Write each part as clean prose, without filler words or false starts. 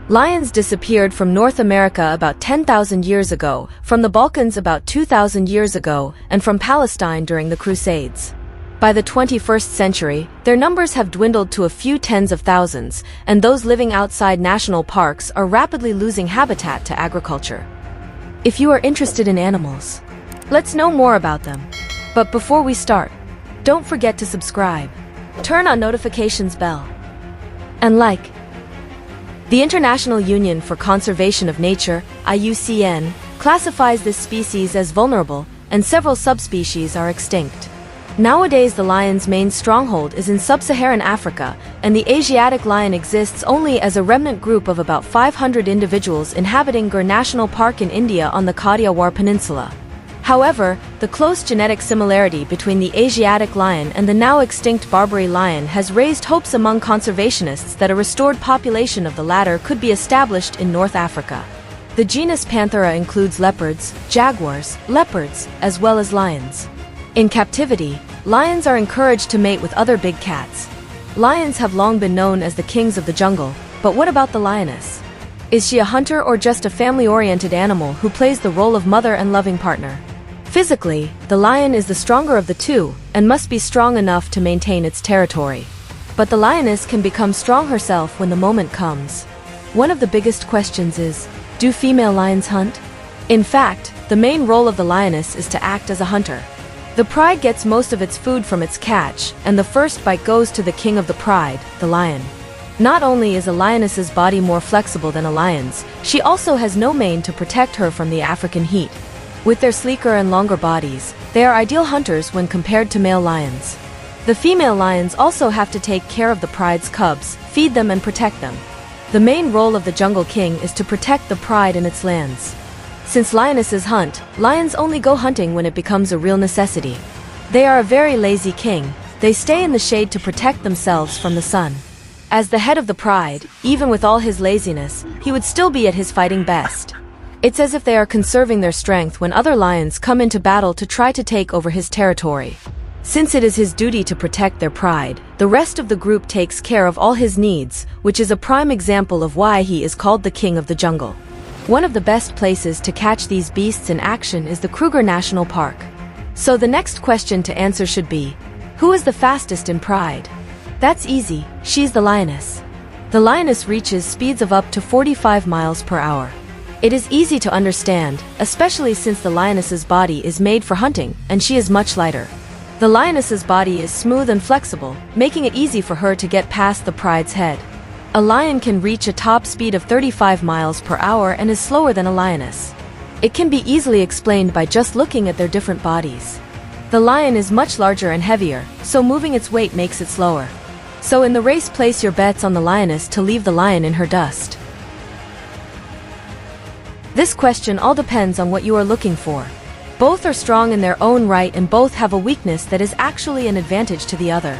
Lions disappeared from North America about 10,000 years ago, from the Balkans about 2,000 years ago, and from Palestine during the Crusades. By the 21st century, their numbers have dwindled to a few tens of thousands, and those living outside national parks are rapidly losing habitat to agriculture. If you are interested in animals, let's know more about them. But before we start, don't forget to subscribe, turn on notifications bell, and like. The International Union for Conservation of Nature, IUCN, classifies this species as vulnerable, and several subspecies are extinct. Nowadays, the lion's main stronghold is in sub-Saharan Africa, and the Asiatic lion exists only as a remnant group of about 500 individuals inhabiting Gir National Park in India on the Kathiawar Peninsula. However, the close genetic similarity between the Asiatic lion and the now extinct Barbary lion has raised hopes among conservationists that a restored population of the latter could be established in North Africa. The genus Panthera includes leopards, jaguars, leopards, as well as lions. In captivity, lions are encouraged to mate with other big cats. Lions have long been known as the kings of the jungle, but what about the lioness? Is she a hunter or just a family-oriented animal who plays the role of mother and loving partner? Physically, the lion is the stronger of the two, and must be strong enough to maintain its territory. But the lioness can become strong herself when the moment comes. One of the biggest questions is, do female lions hunt? In fact, the main role of the lioness is to act as a hunter. The pride gets most of its food from its catch, and the first bite goes to the king of the pride, the lion. Not only is a lioness's body more flexible than a lion's, she also has no mane to protect her from the African heat. With their sleeker and longer bodies, they are ideal hunters when compared to male lions. The female lions also have to take care of the pride's cubs, feed them and protect them. The main role of the jungle king is to protect the pride and its lands. Since lionesses hunt, lions only go hunting when it becomes a real necessity. They are a very lazy king. They stay in the shade to protect themselves from the sun. As the head of the pride, even with all his laziness, he would still be at his fighting best. It's as if they are conserving their strength when other lions come into battle to try to take over his territory. Since it is his duty to protect their pride, the rest of the group takes care of all his needs, which is a prime example of why he is called the king of the jungle. One of the best places to catch these beasts in action is the Kruger National Park. So the next question to answer should be, who is the fastest in pride? That's easy, she's the lioness. The lioness reaches speeds of up to 45 miles per hour. It is easy to understand, especially since the lioness's body is made for hunting, and she is much lighter. The lioness's body is smooth and flexible, making it easy for her to get past the pride's head. A lion can reach a top speed of 35 miles per hour and is slower than a lioness. It can be easily explained by just looking at their different bodies. The lion is much larger and heavier, so moving its weight makes it slower. So in the race, place your bets on the lioness to leave the lion in her dust. This question all depends on what you are looking for. Both are strong in their own right and both have a weakness that is actually an advantage to the other.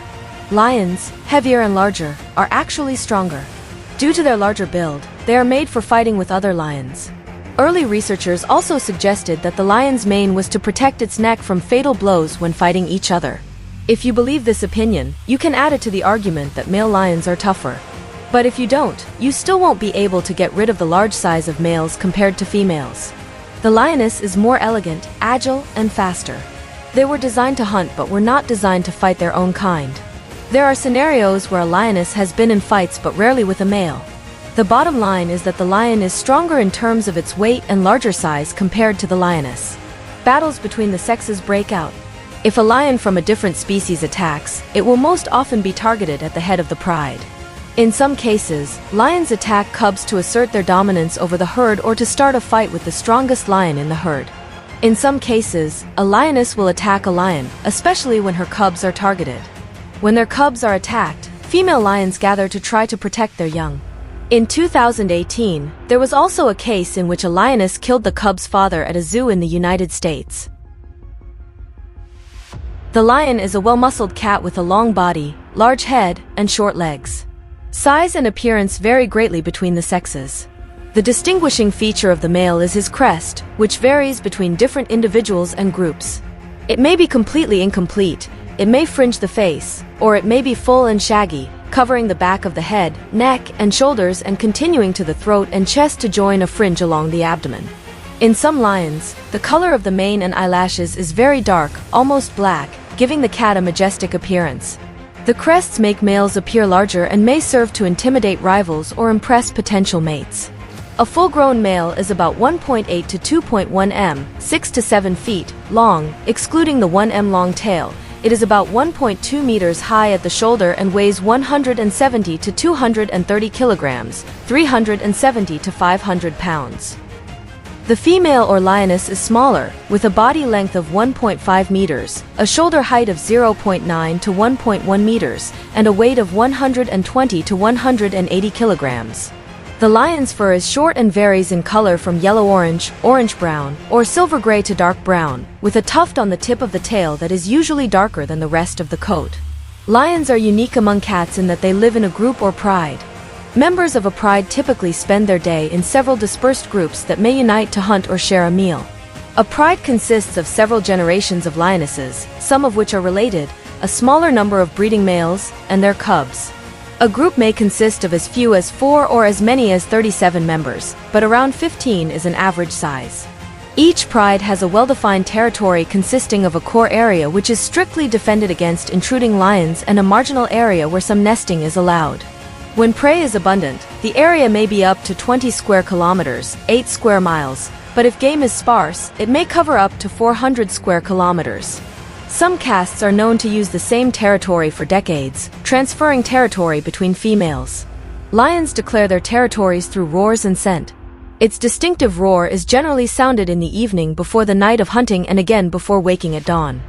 Lions, heavier and larger, are actually stronger. Due to their larger build, they are made for fighting with other lions. Early researchers also suggested that the lion's mane was to protect its neck from fatal blows when fighting each other. If you believe this opinion, you can add it to the argument that male lions are tougher. But if you don't, you still won't be able to get rid of the large size of males compared to females. The lioness is more elegant, agile, and faster. They were designed to hunt but were not designed to fight their own kind. There are scenarios where a lioness has been in fights but rarely with a male. The bottom line is that the lion is stronger in terms of its weight and larger size compared to the lioness. Battles between the sexes break out. If a lion from a different species attacks, it will most often be targeted at the head of the pride. In some cases, lions attack cubs to assert their dominance over the herd or to start a fight with the strongest lion in the herd. In some cases, a lioness will attack a lion, especially when her cubs are targeted. When their cubs are attacked, female lions gather to try to protect their young. In 2018, there was also a case in which a lioness killed the cub's father at a zoo in the United States. The lion is a well-muscled cat with a long body, large head, and short legs. Size and appearance vary greatly between the sexes. The distinguishing feature of the male is his crest, which varies between different individuals and groups. It may be completely incomplete, it may fringe the face, or it may be full and shaggy, covering the back of the head, neck, and shoulders and continuing to the throat and chest to join a fringe along the abdomen. In some lions, the color of the mane and eyelashes is very dark, almost black, giving the cat a majestic appearance. The crests make males appear larger and may serve to intimidate rivals or impress potential mates. A full-grown male is about 1.8 to 2.1 m, 6 to 7 feet, long, excluding the 1 m long tail. It is about 1.2 meters high at the shoulder and weighs 170 to 230 kilograms, 370 to 500 pounds. The female or lioness is smaller, with a body length of 1.5 meters, a shoulder height of 0.9 to 1.1 meters, and a weight of 120 to 180 kilograms. The lion's fur is short and varies in color from yellow-orange, orange-brown, or silver-gray to dark brown, with a tuft on the tip of the tail that is usually darker than the rest of the coat. Lions are unique among cats in that they live in a group or pride. Members of a pride typically spend their day in several dispersed groups that may unite to hunt or share a meal. A pride consists of several generations of lionesses, some of which are related, a smaller number of breeding males, and their cubs. A group may consist of as few as 4 or as many as 37 members, but around 15 is an average size. Each pride has a well-defined territory consisting of a core area which is strictly defended against intruding lions and a marginal area where some nesting is allowed. When prey is abundant, the area may be up to 20 square kilometers, 8 square miles, but if game is sparse, it may cover up to 400 square kilometers. Some castes are known to use the same territory for decades, transferring territory between females. Lions declare their territories through roars and scent. Its distinctive roar is generally sounded in the evening before the night of hunting and again before waking at dawn.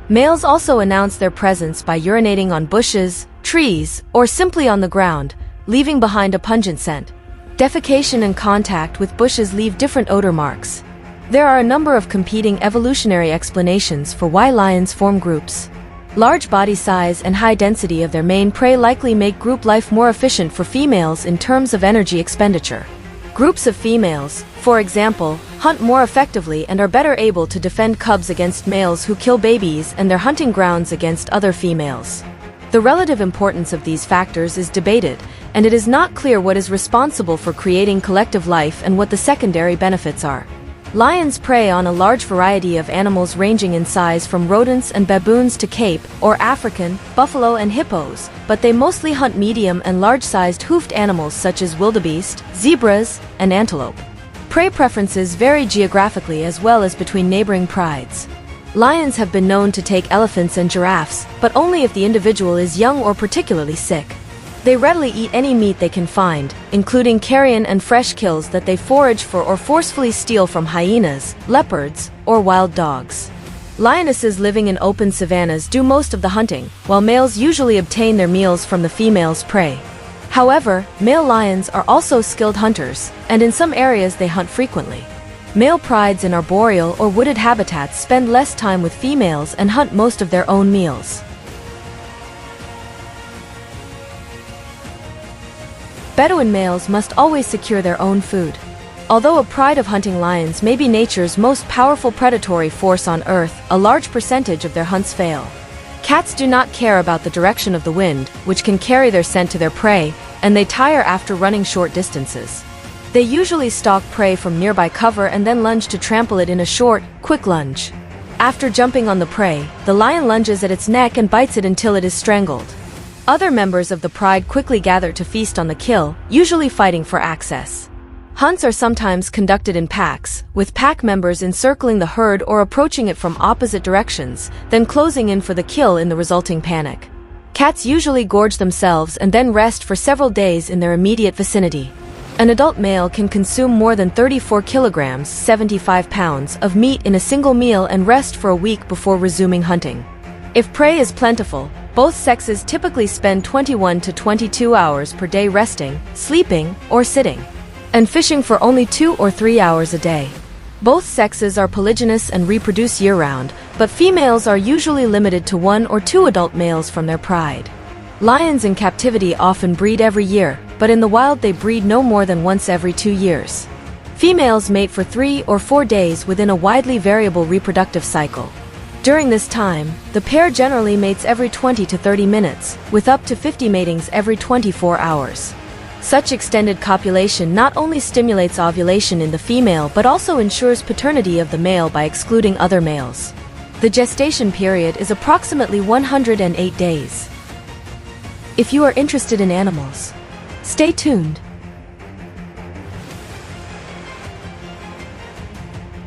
Males also announce their presence by urinating on bushes, trees, or simply on the ground, leaving behind a pungent scent. Defecation and contact with bushes leave different odor marks. There are a number of competing evolutionary explanations for why lions form groups. Large body size and high density of their main prey likely make group life more efficient for females in terms of energy expenditure. Groups of females, for example, hunt more effectively and are better able to defend cubs against males who kill babies and their hunting grounds against other females. The relative importance of these factors is debated, and it is not clear what is responsible for creating collective life and what the secondary benefits are. Lions prey on a large variety of animals ranging in size from rodents and baboons to Cape or African, buffalo and hippos, but they mostly hunt medium and large-sized hoofed animals such as wildebeest, zebras, and antelope. Prey preferences vary geographically as well as between neighboring prides. Lions have been known to take elephants and giraffes, but only if the individual is young or particularly sick. They readily eat any meat they can find, including carrion and fresh kills that they forage for or forcefully steal from hyenas, leopards, or wild dogs. Lionesses living in open savannas do most of the hunting, while males usually obtain their meals from the female's prey. However, male lions are also skilled hunters, and in some areas they hunt frequently. Male prides in arboreal or wooded habitats spend less time with females and hunt most of their own meals. Bedouin males must always secure their own food. Although a pride of hunting lions may be nature's most powerful predatory force on Earth, a large percentage of their hunts fail. Cats do not care about the direction of the wind, which can carry their scent to their prey, and they tire after running short distances. They usually stalk prey from nearby cover and then lunge to trample it in a short, quick lunge. After jumping on the prey, the lion lunges at its neck and bites it until it is strangled. Other members of the pride quickly gather to feast on the kill, usually fighting for access. Hunts are sometimes conducted in packs, with pack members encircling the herd or approaching it from opposite directions, then closing in for the kill in the resulting panic. Cats usually gorge themselves and then rest for several days in their immediate vicinity. An adult male can consume more than 34 kilograms, 75 pounds, of meat in a single meal and rest for a week before resuming hunting. If prey is plentiful, both sexes typically spend 21 to 22 hours per day resting, sleeping, or sitting, and fishing for only 2 or 3 hours a day. Both sexes are polygynous and reproduce year-round, but females are usually limited to 1 or 2 adult males from their pride. Lions in captivity often breed every year, but in the wild they breed no more than once every 2 years. Females mate for 3 or 4 days within a widely variable reproductive cycle. During this time, the pair generally mates every 20 to 30 minutes, with up to 50 matings every 24 hours. Such extended copulation not only stimulates ovulation in the female but also ensures paternity of the male by excluding other males. The gestation period is approximately 108 days. If you are interested in animals, stay tuned.